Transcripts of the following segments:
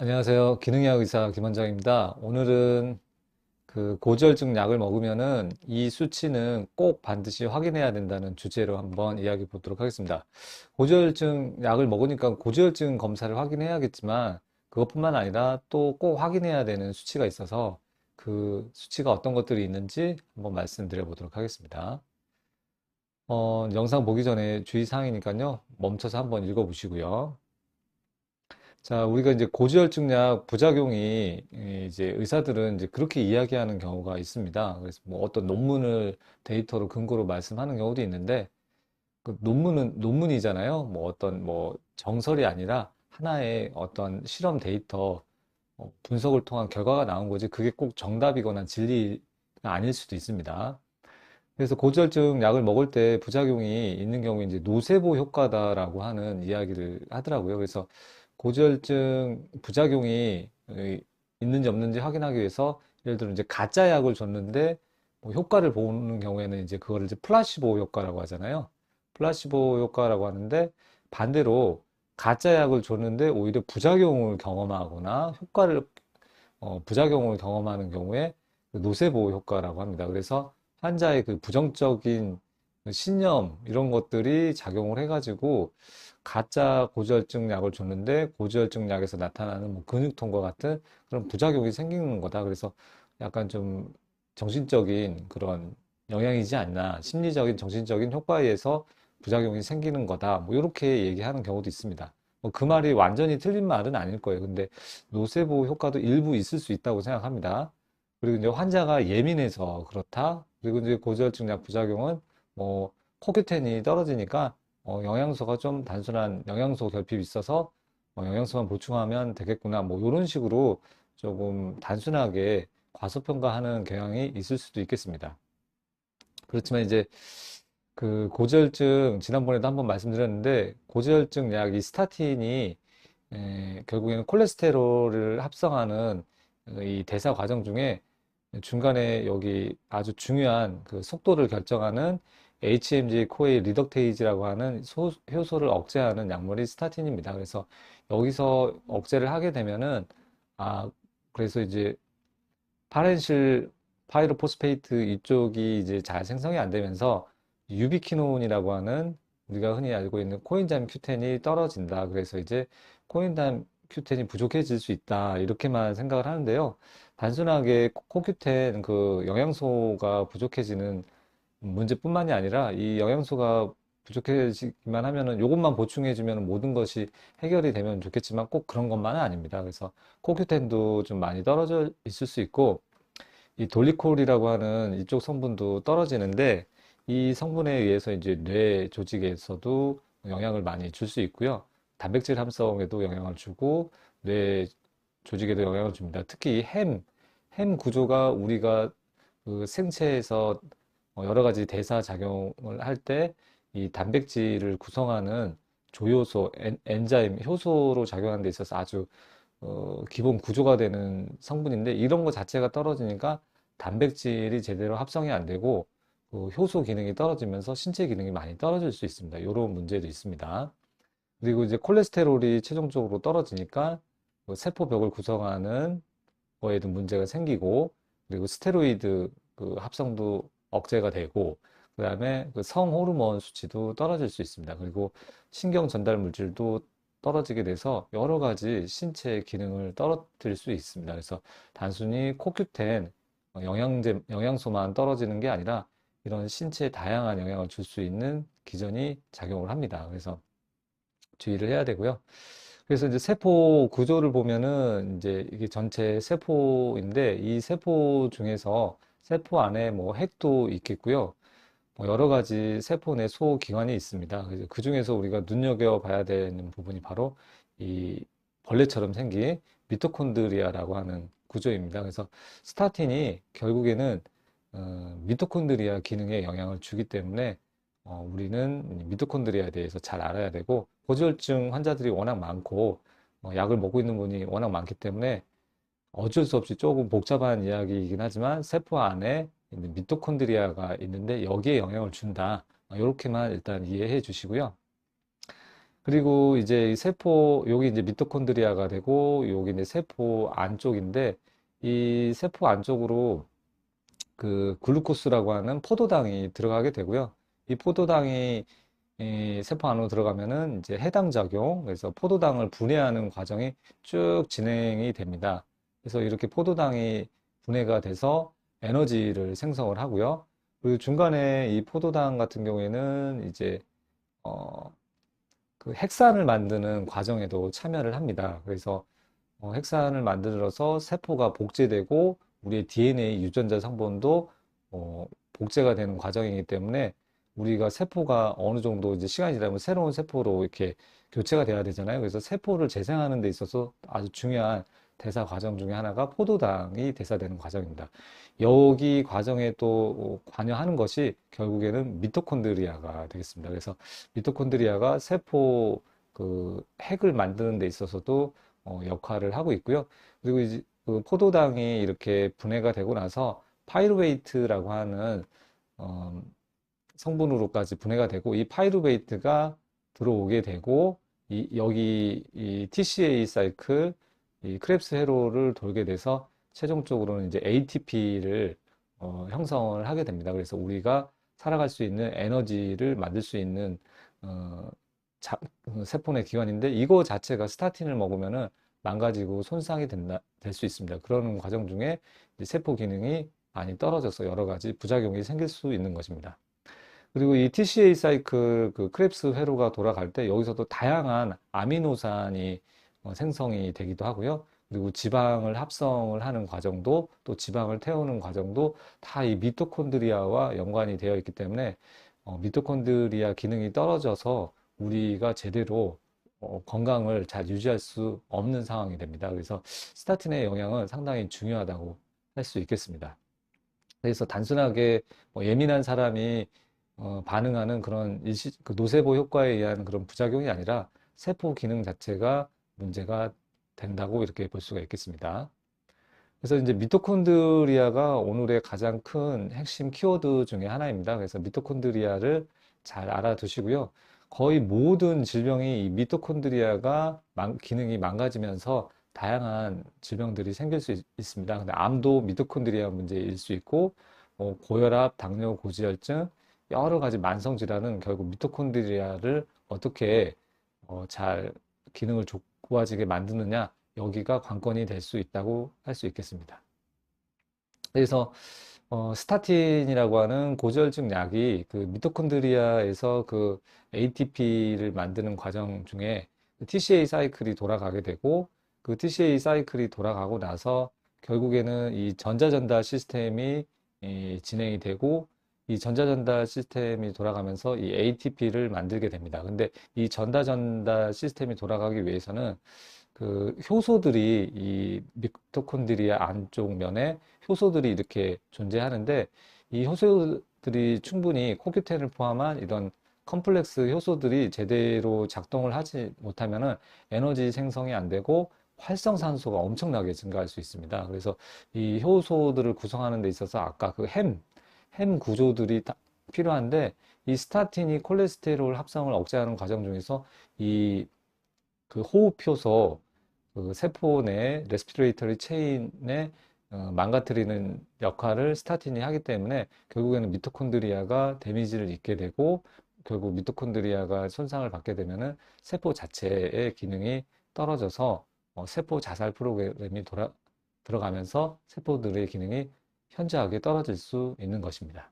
안녕하세요. 기능의학 의사 김원장입니다. 오늘은 그 고지혈증 약을 먹으면은 이 수치는 꼭 반드시 확인해야 된다는 주제로 한번 이야기 보도록 하겠습니다. 고지혈증 약을 먹으니까 고지혈증 검사를 확인해야겠지만 그것뿐만 아니라 또 꼭 확인해야 되는 수치가 있어서 그 수치가 어떤 것들이 있는지 한번 말씀드려 보도록 하겠습니다. 영상 보기 전에 주의사항이니까요. 멈춰서 한번 읽어 보시고요. 자, 우리가 이제 고지혈증약 부작용이 이제 의사들은 이제 그렇게 이야기하는 경우가 있습니다. 그래서 뭐 어떤 논문을 데이터로 근거로 말씀하는 경우도 있는데 그 논문은 논문이잖아요. 뭐 어떤 뭐 정설이 아니라 하나의 어떤 실험 데이터 분석을 통한 결과가 나온 거지 그게 꼭 정답이거나 진리가 아닐 수도 있습니다. 그래서 고지혈증 약을 먹을 때 부작용이 있는 경우에 이제 노세보 효과다라고 하는 이야기를 하더라고요. 그래서 고지혈증 부작용이 있는지 없는지 확인하기 위해서 예를 들어 이제 가짜 약을 줬는데 뭐 효과를 보는 경우에는 이제 그거를 이제 플라시보 효과라고 하잖아요. 플라시보 효과라고 하는데 반대로 가짜 약을 줬는데 오히려 부작용을 경험하거나 부작용을 경험하는 경우에 그 노세보 효과라고 합니다. 그래서 환자의 그 부정적인 그 신념 이런 것들이 작용을 해가지고 가짜 고지혈증 약을 줬는데 고지혈증 약에서 나타나는 뭐 근육통과 같은 그런 부작용이 생기는 거다. 그래서 약간 좀 정신적인 그런 영향이지 않나, 심리적인 정신적인 효과에 의해서 부작용이 생기는 거다. 뭐 이렇게 얘기하는 경우도 있습니다. 뭐그 말이 완전히 틀린 말은 아닐 거예요. 근데 노세보 효과도 일부 있을 수 있다고 생각합니다. 그리고 이제 환자가 예민해서 그렇다. 그리고 이제 고지혈증 약 부작용은 뭐 코큐텐이 떨어지니까 영양소가 좀 단순한 영양소 결핍이 있어서 영양소만 보충하면 되겠구나. 뭐 이런 식으로 조금 단순하게 과소평가하는 경향이 있을 수도 있겠습니다. 그렇지만 이제 그 고지혈증 지난번에도 한번 말씀드렸는데 고지혈증 약 이 스타틴이 결국에는 콜레스테롤을 합성하는 이 대사 과정 중에 중간에 여기 아주 중요한 그 속도를 결정하는 HMG 코에이 리덕테이지라고 하는 효소를 억제하는 약물이 스타틴입니다. 그래서 여기서 억제를 하게 되면은 아 그래서 이제 파렌실 파이로포스페이트 이쪽이 이제 잘 생성이 안 되면서 유비퀴논이라고 하는 우리가 흔히 알고 있는 코엔자임 Q10이 떨어진다. 그래서 이제 코엔자임 Q10이 부족해질 수 있다. 이렇게만 생각을 하는데요. 단순하게 CoQ10 그 영양소가 부족해지는 문제뿐만이 아니라 이 영양소가 부족해지기만 하면은 이것만 보충해주면 모든 것이 해결이 되면 좋겠지만 꼭 그런 것만은 아닙니다. 그래서 CoQ10도 좀 많이 떨어져 있을 수 있고 이 돌리콜이라고 하는 이쪽 성분도 떨어지는데 이 성분에 의해서 이제 뇌 조직에서도 영향을 많이 줄 수 있고요. 단백질 함성에도 영향을 주고 뇌 조직에도 영향을 줍니다. 특히 햄 구조가 우리가 그 생체에서 여러 가지 대사 작용을 할 때 이 단백질을 구성하는 조효소, 엔자임, 효소로 작용하는 데 있어서 아주 기본 구조가 되는 성분인데 이런 거 자체가 떨어지니까 단백질이 제대로 합성이 안 되고 그 효소 기능이 떨어지면서 신체 기능이 많이 떨어질 수 있습니다. 이런 문제도 있습니다. 그리고 이제 콜레스테롤이 최종적으로 떨어지니까 그 세포벽을 구성하는 거에도 문제가 생기고 그리고 스테로이드 그 합성도 억제가 되고 그다음에 그 성호르몬 수치도 떨어질 수 있습니다. 그리고 신경 전달 물질도 떨어지게 돼서 여러 가지 신체 기능을 떨어뜨릴 수 있습니다. 그래서 단순히 코큐텐 영양소만 떨어지는 게 아니라 이런 신체에 다양한 영향을 줄 수 있는 기전이 작용을 합니다. 그래서 주의를 해야 되고요. 그래서 이제 세포 구조를 보면은 이제 이게 전체 세포인데 이 세포 중에서 세포 안에 뭐 핵도 있겠고요. 뭐 여러 가지 세포 내 소기관이 있습니다. 그래서 그 중에서 우리가 눈여겨봐야 되는 부분이 바로 이 벌레처럼 생긴 미토콘드리아라고 하는 구조입니다. 그래서 스타틴이 결국에는 미토콘드리아 기능에 영향을 주기 때문에 우리는 미토콘드리아에 대해서 잘 알아야 되고 고지혈증 환자들이 워낙 많고 약을 먹고 있는 분이 워낙 많기 때문에 어쩔 수 없이 조금 복잡한 이야기이긴 하지만 세포 안에 있는 미토콘드리아가 있는데 여기에 영향을 준다. 이렇게만 일단 이해해 주시고요. 그리고 이제 이 세포, 여기 이제 미토콘드리아가 되고, 여기 이제 세포 안쪽인데, 이 세포 안쪽으로 그 글루코스라고 하는 포도당이 들어가게 되고요. 이 포도당이 이 세포 안으로 들어가면은 이제 해당 작용, 그래서 포도당을 분해하는 과정이 쭉 진행이 됩니다. 그래서 이렇게 포도당이 분해가 돼서 에너지를 생성을 하고요. 그리고 중간에 이 포도당 같은 경우에는 이제 어, 그 핵산을 만드는 과정에도 참여를 합니다. 그래서 핵산을 만들어서 세포가 복제되고 우리의 DNA 유전자 성분도 복제가 되는 과정이기 때문에 우리가 세포가 어느 정도 이제 시간이 지나면 새로운 세포로 이렇게 교체가 돼야 되잖아요. 그래서 세포를 재생하는 데 있어서 아주 중요한 대사 과정 중에 하나가 포도당이 대사되는 과정입니다. 여기 과정에 또 관여하는 것이 결국에는 미토콘드리아가 되겠습니다. 그래서 미토콘드리아가 세포 그 핵을 만드는 데 있어서도 역할을 하고 있고요. 그리고 이제 그 포도당이 이렇게 분해가 되고 나서 파이루베이트라고 하는 어, 성분으로까지 분해가 되고 이 파이루베이트가 들어오게 되고 여기 이 TCA 사이클 이 크랩스 회로를 돌게 돼서 최종적으로는 이제 ATP를 형성을 하게 됩니다. 그래서 우리가 살아갈 수 있는 에너지를 만들 수 있는 어, 세포 내 기관인데 이거 자체가 스타틴을 먹으면은 망가지고 손상이 될 수 있습니다. 그런 과정 중에 세포 기능이 많이 떨어져서 여러 가지 부작용이 생길 수 있는 것입니다. 그리고 이 TCA 사이클 그 크랩스 회로가 돌아갈 때 여기서도 다양한 아미노산이 생성이 되기도 하고요. 그리고 지방을 합성을 하는 과정도 또 지방을 태우는 과정도 다 이 미토콘드리아와 연관이 되어 있기 때문에 미토콘드리아 기능이 떨어져서 우리가 제대로 건강을 잘 유지할 수 없는 상황이 됩니다. 그래서 스타틴의 영향은 상당히 중요하다고 할 수 있겠습니다. 그래서 단순하게 예민한 사람이 반응하는 그런 그 노세포 효과에 의한 그런 부작용이 아니라 세포 기능 자체가 문제가 된다고 이렇게 볼 수가 있겠습니다. 그래서 이제 미토콘드리아가 오늘의 가장 큰 핵심 키워드 중에 하나입니다. 그래서 미토콘드리아를 잘 알아두시고요. 거의 모든 질병이 이 미토콘드리아가 기능이 망가지면서 다양한 질병들이 생길 수 있습니다. 근데 암도 미토콘드리아 문제일 수 있고, 고혈압, 당뇨, 고지혈증, 여러 가지 만성 질환은 결국 미토콘드리아를 어떻게 잘 기능을 좋아지게 만드느냐, 여기가 관건이 될 수 있다고 할 수 있겠습니다. 그래서 스타틴이라고 하는 고지혈증 약이 그 미토콘드리아에서 그 ATP를 만드는 과정 중에 TCA 사이클이 돌아가게 되고 그 TCA 사이클이 돌아가고 나서 결국에는 이 전자전달 시스템이 진행이 되고 이 전자전달 시스템이 돌아가면서 이 ATP를 만들게 됩니다. 근데 이 전자전달 시스템이 돌아가기 위해서는 그 효소들이 이 미토콘드리아 안쪽 면에 효소들이 이렇게 존재하는데 이 효소들이 충분히 코큐텐을 포함한 이런 컴플렉스 효소들이 제대로 작동을 하지 못하면은 에너지 생성이 안 되고 활성산소가 엄청나게 증가할 수 있습니다. 그래서 이 효소들을 구성하는 데 있어서 아까 그 햄 구조들이 필요한데 이 스타틴이 콜레스테롤 합성을 억제하는 과정 중에서 이 그 호흡 효소 그 세포 내 레스피레이터리 체인에 망가뜨리는 역할을 스타틴이 하기 때문에 결국에는 미토콘드리아가 데미지를 입게 되고 결국 미토콘드리아가 손상을 받게 되면은 세포 자체의 기능이 떨어져서 세포 자살 프로그램이 들어가면서 세포들의 기능이 현저하게 떨어질 수 있는 것입니다.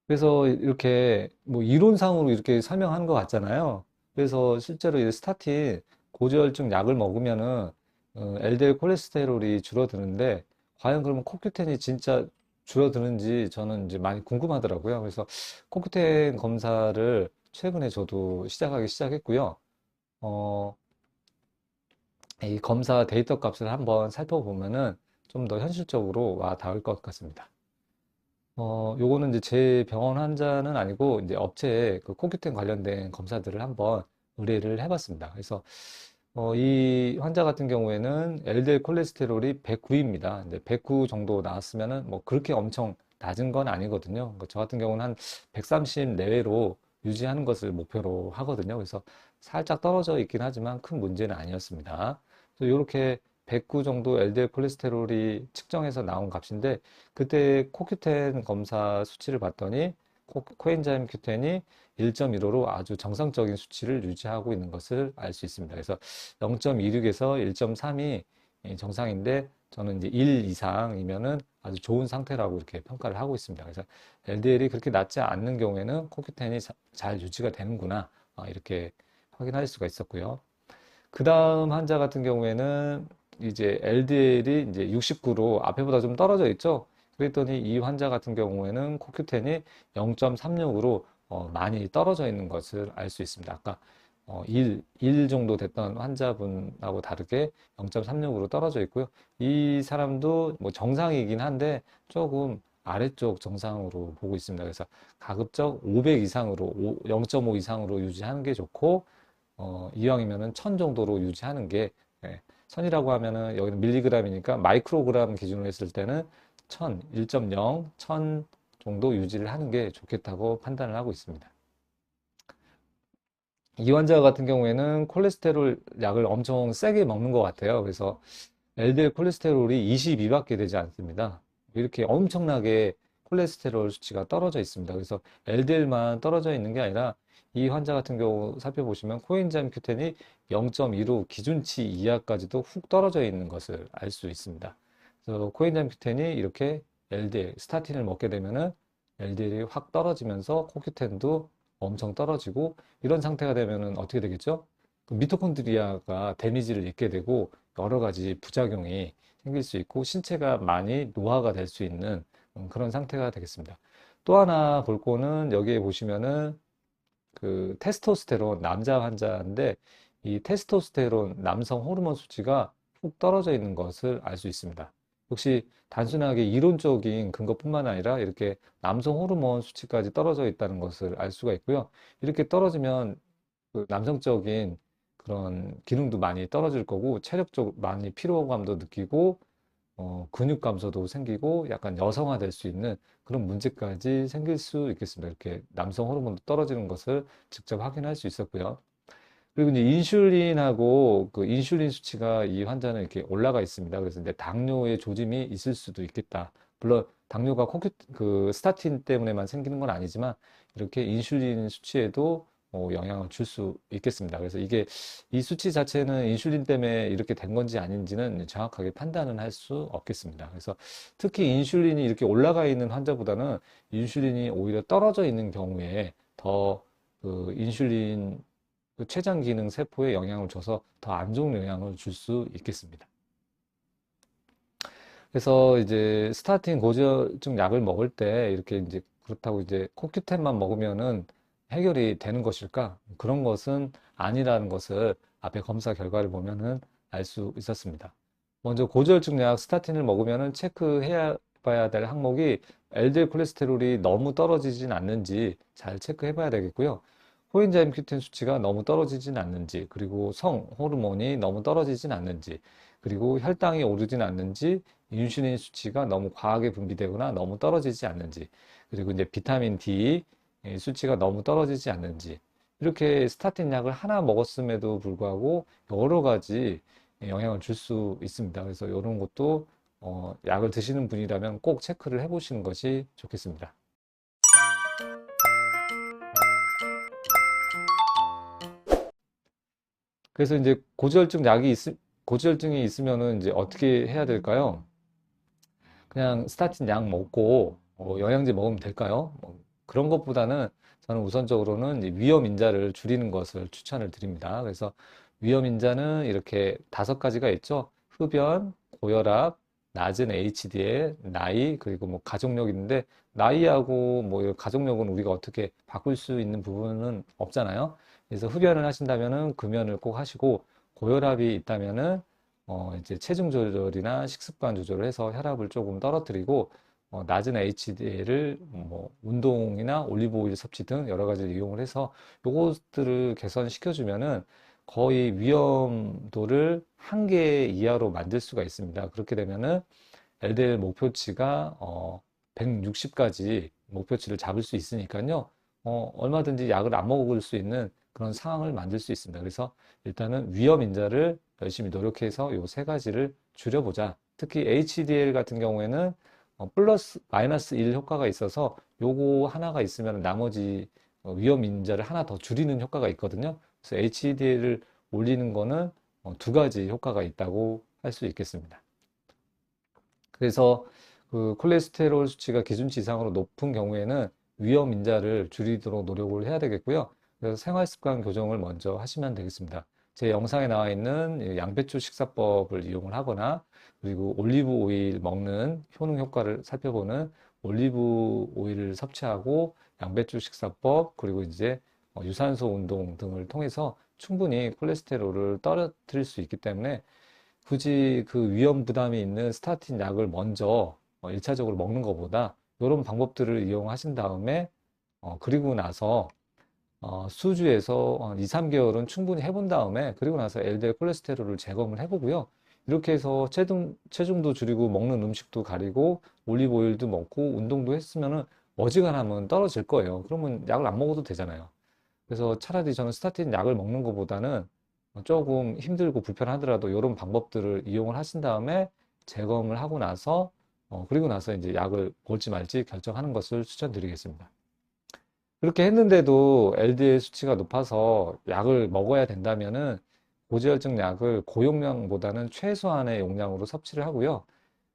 그래서 이렇게 뭐 이론상으로 이렇게 설명하는 것 같잖아요. 그래서 실제로 이 스타틴 고지혈증 약을 먹으면은 LDL 콜레스테롤이 줄어드는데 과연 그러면 코큐텐이 진짜 줄어드는지 저는 이제 많이 궁금하더라고요. 그래서 코큐텐 검사를 최근에 저도 시작했고요. 어, 이 검사 데이터 값을 한번 살펴보면은 좀 더 현실적으로 와 닿을 것 같습니다. 요거는 이제 제 병원 환자는 아니고 이제 업체에 그 코큐텐 관련된 검사들을 한번 의뢰를 해봤습니다. 그래서 이 환자 같은 경우에는 LDL 콜레스테롤이 109입니다. 이제 109 정도 나왔으면은 뭐 그렇게 엄청 낮은 건 아니거든요. 그러니까 저 같은 경우는 한 130 내외로 유지하는 것을 목표로 하거든요. 그래서 살짝 떨어져 있긴 하지만 큰 문제는 아니었습니다. 그래서 이렇게 109 정도 LDL 콜레스테롤이 측정해서 나온 값인데 그때 코큐텐 검사 수치를 봤더니 코엔자임 Q10이 1.15로 아주 정상적인 수치를 유지하고 있는 것을 알 수 있습니다. 그래서 0.26에서 1.3이 정상인데 저는 이제 1 이상이면은 아주 좋은 상태라고 이렇게 평가를 하고 있습니다. 그래서 LDL이 그렇게 낮지 않는 경우에는 코큐텐이 잘 유지가 되는구나 이렇게 확인할 수가 있었고요. 그 다음 환자 같은 경우에는 이제 LDL이 이제 69로 앞에보다 좀 떨어져 있죠. 그랬더니 이 환자 같은 경우에는 코큐텐이 0.36으로 많이 떨어져 있는 것을 알 수 있습니다. 아까 1 정도 됐던 환자분하고 다르게 0.36으로 떨어져 있고요. 이 사람도 뭐 정상이긴 한데 조금 아래쪽 정상으로 보고 있습니다. 그래서 가급적 500 이상으로, 0.5 이상으로 유지하는 게 좋고, 이왕이면은 1000 정도로 유지하는 게, 예, 1000이라고 하면은 여기는 밀리그램이니까 마이크로그램 기준으로 했을 때는 1000, 1.0, 1000 정도 유지를 하는 게 좋겠다고 판단을 하고 있습니다. 이 환자 같은 경우에는 콜레스테롤 약을 엄청 세게 먹는 것 같아요. 그래서 LDL 콜레스테롤이 22밖에 되지 않습니다. 이렇게 엄청나게 콜레스테롤 수치가 떨어져 있습니다. 그래서 LDL만 떨어져 있는 게 아니라 이 환자 같은 경우 살펴보시면 코엔자임 Q10이 0.2로 기준치 이하까지도 훅 떨어져 있는 것을 알 수 있습니다. 그래서 코엔자임 Q10이 이렇게 LDL, 스타틴을 먹게 되면은 LDL이 확 떨어지면서 CoQ10도 엄청 떨어지고 이런 상태가 되면은 어떻게 되겠죠? 그 미토콘드리아가 데미지를 입게 되고 여러 가지 부작용이 생길 수 있고 신체가 많이 노화가 될 수 있는 그런 상태가 되겠습니다. 또 하나 볼 거는 여기에 보시면은 그 테스토스테론 남자 환자인데 이 테스토스테론 남성 호르몬 수치가 훅 떨어져 있는 것을 알 수 있습니다. 역시 단순하게 이론적인 근거뿐만 아니라 이렇게 남성 호르몬 수치까지 떨어져 있다는 것을 알 수가 있고요. 이렇게 떨어지면 그 남성적인 그런 기능도 많이 떨어질 거고 체력적 많이 피로감도 느끼고 근육 감소도 생기고 약간 여성화 될 수 있는 그런 문제까지 생길 수 있겠습니다. 이렇게 남성 호르몬도 떨어지는 것을 직접 확인할 수 있었고요. 그리고 이제 인슐린하고 그 인슐린 수치가 이 환자는 이렇게 올라가 있습니다. 그래서 이제 당뇨의 조짐이 있을 수도 있겠다. 물론 당뇨가 그 스타틴 때문에만 생기는 건 아니지만 이렇게 인슐린 수치에도 영향을 줄 수 있겠습니다. 그래서 이게 이 수치 자체는 인슐린 때문에 이렇게 된 건지 아닌지는 정확하게 판단은 할 수 없겠습니다. 그래서 특히 인슐린이 이렇게 올라가 있는 환자보다는 인슐린이 오히려 떨어져 있는 경우에 더 그 인슐린 그 췌장 기능 세포에 영향을 줘서 더 안 좋은 영향을 줄 수 있겠습니다. 그래서 이제 스타틴 고지혈증 약을 먹을 때 이렇게 이제 그렇다고 이제 코큐텐만 먹으면은 해결이 되는 것일까? 그런 것은 아니라는 것을 앞에 검사 결과를 보면은 알 수 있었습니다. 먼저 고지혈증 약 스타틴을 먹으면은 체크해야 봐야 될 항목이 LDL 콜레스테롤이 너무 떨어지진 않는지 잘 체크해 봐야 되겠고요. 코엔자임 Q10 수치가 너무 떨어지진 않는지, 그리고 성 호르몬이 너무 떨어지진 않는지, 그리고 혈당이 오르진 않는지, 인슐린 수치가 너무 과하게 분비되거나 너무 떨어지지 않는지, 그리고 이제 비타민 D 수치가 너무 떨어지지 않는지, 이렇게 스타틴 약을 하나 먹었음에도 불구하고 여러 가지 영향을 줄 수 있습니다. 그래서 이런 것도 약을 드시는 분이라면 꼭 체크를 해보시는 것이 좋겠습니다. 그래서 이제 고지혈증이 있으면은 이제 어떻게 해야 될까요? 그냥 스타틴 약 먹고 영양제 먹으면 될까요? 뭐 그런 것보다는 저는 우선적으로는 이제 위험 인자를 줄이는 것을 추천을 드립니다. 그래서 위험 인자는 이렇게 5가지가 있죠. 흡연, 고혈압, 낮은 HDL, 나이, 그리고 뭐 가족력 있는데 나이하고 뭐 이 가족력은 우리가 어떻게 바꿀 수 있는 부분은 없잖아요. 그래서 흡연을 하신다면은 금연을 꼭 하시고 고혈압이 있다면은 이제 체중 조절이나 식습관 조절을 해서 혈압을 조금 떨어뜨리고 낮은 HDL을 뭐 운동이나 올리브 오일 섭취 등 여러 가지를 이용을 해서 요것들을 개선시켜 주면은 거의 위험도를 한계 이하로 만들 수가 있습니다. 그렇게 되면은 LDL 목표치가 160까지 목표치를 잡을 수 있으니까요. 얼마든지 약을 안 먹을 수 있는 그런 상황을 만들 수 있습니다. 그래서 일단은 위험 인자를 열심히 노력해서 요 세 가지를 줄여보자. 특히 HDL 같은 경우에는 플러스 마이너스 1 효과가 있어서 요거 하나가 있으면 나머지 위험 인자를 하나 더 줄이는 효과가 있거든요. 그래서 HDL을 올리는 거는 두 가지 효과가 있다고 할 수 있겠습니다. 그래서 그 콜레스테롤 수치가 기준치 이상으로 높은 경우에는 위험 인자를 줄이도록 노력을 해야 되겠고요. 그래서 생활습관 교정을 먼저 하시면 되겠습니다. 제 영상에 나와 있는 양배추 식사법을 이용을 하거나 그리고 올리브 오일 먹는 효능 효과를 살펴보는 올리브 오일을 섭취하고 양배추 식사법 그리고 이제 유산소 운동 등을 통해서 충분히 콜레스테롤을 떨어뜨릴 수 있기 때문에 굳이 그 위험 부담이 있는 스타틴 약을 먼저 1차적으로 먹는 것보다 이런 방법들을 이용하신 다음에 그리고 나서 수주에서 2, 3개월은 충분히 해본 다음에 그리고 나서 LDL 콜레스테롤을 재검을 해보고요. 이렇게 해서 체중도 줄이고 먹는 음식도 가리고 올리브 오일도 먹고 운동도 했으면은 어지간하면 떨어질 거예요. 그러면 약을 안 먹어도 되잖아요. 그래서 차라리 저는 스타틴 약을 먹는 것보다는 조금 힘들고 불편하더라도 이런 방법들을 이용을 하신 다음에 재검을 하고 나서 그리고 나서 이제 약을 먹을지 말지 결정하는 것을 추천드리겠습니다. 그렇게 했는데도 LDL 수치가 높아서 약을 먹어야 된다면은 고지혈증 약을 고용량보다는 최소한의 용량으로 섭취를 하고요.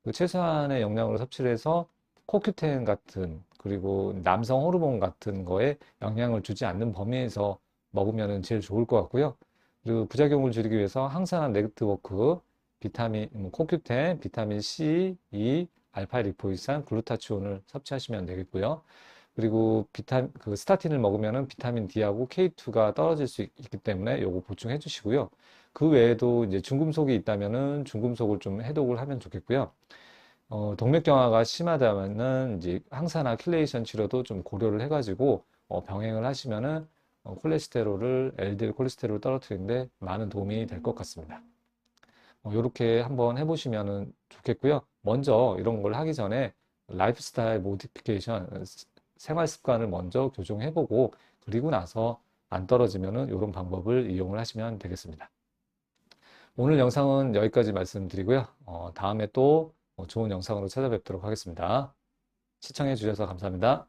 그 최소한의 용량으로 섭취를 해서 코큐텐 같은 그리고 남성 호르몬 같은 거에 영향을 주지 않는 범위에서 먹으면 제일 좋을 것 같고요. 그리고 부작용을 줄이기 위해서 항산화 네트워크, 비타민, 코큐텐, 비타민 C, E, 알파 리포이산, 글루타치온을 섭취하시면 되겠고요. 그리고 그 스타틴을 먹으면은 비타민 D하고 K2가 떨어질 수 있기 때문에 요거 보충해 주시고요. 그 외에도 이제 중금속이 있다면은 중금속을 좀 해독을 하면 좋겠고요. 동맥경화가 심하다면은 이제 항산화 킬레이션 치료도 좀 고려를 해가지고 병행을 하시면은 콜레스테롤을 LDL 콜레스테롤을 떨어뜨리는데 많은 도움이 될 것 같습니다. 이렇게 한번 해보시면 좋겠고요. 먼저 이런 걸 하기 전에 라이프스타일 모디피케이션 생활 습관을 먼저 교정해보고 그리고 나서 안 떨어지면은 이런 방법을 이용을 하시면 되겠습니다. 오늘 영상은 여기까지 말씀드리고요. 다음에 또 좋은 영상으로 찾아뵙도록 하겠습니다. 시청해 주셔서 감사합니다.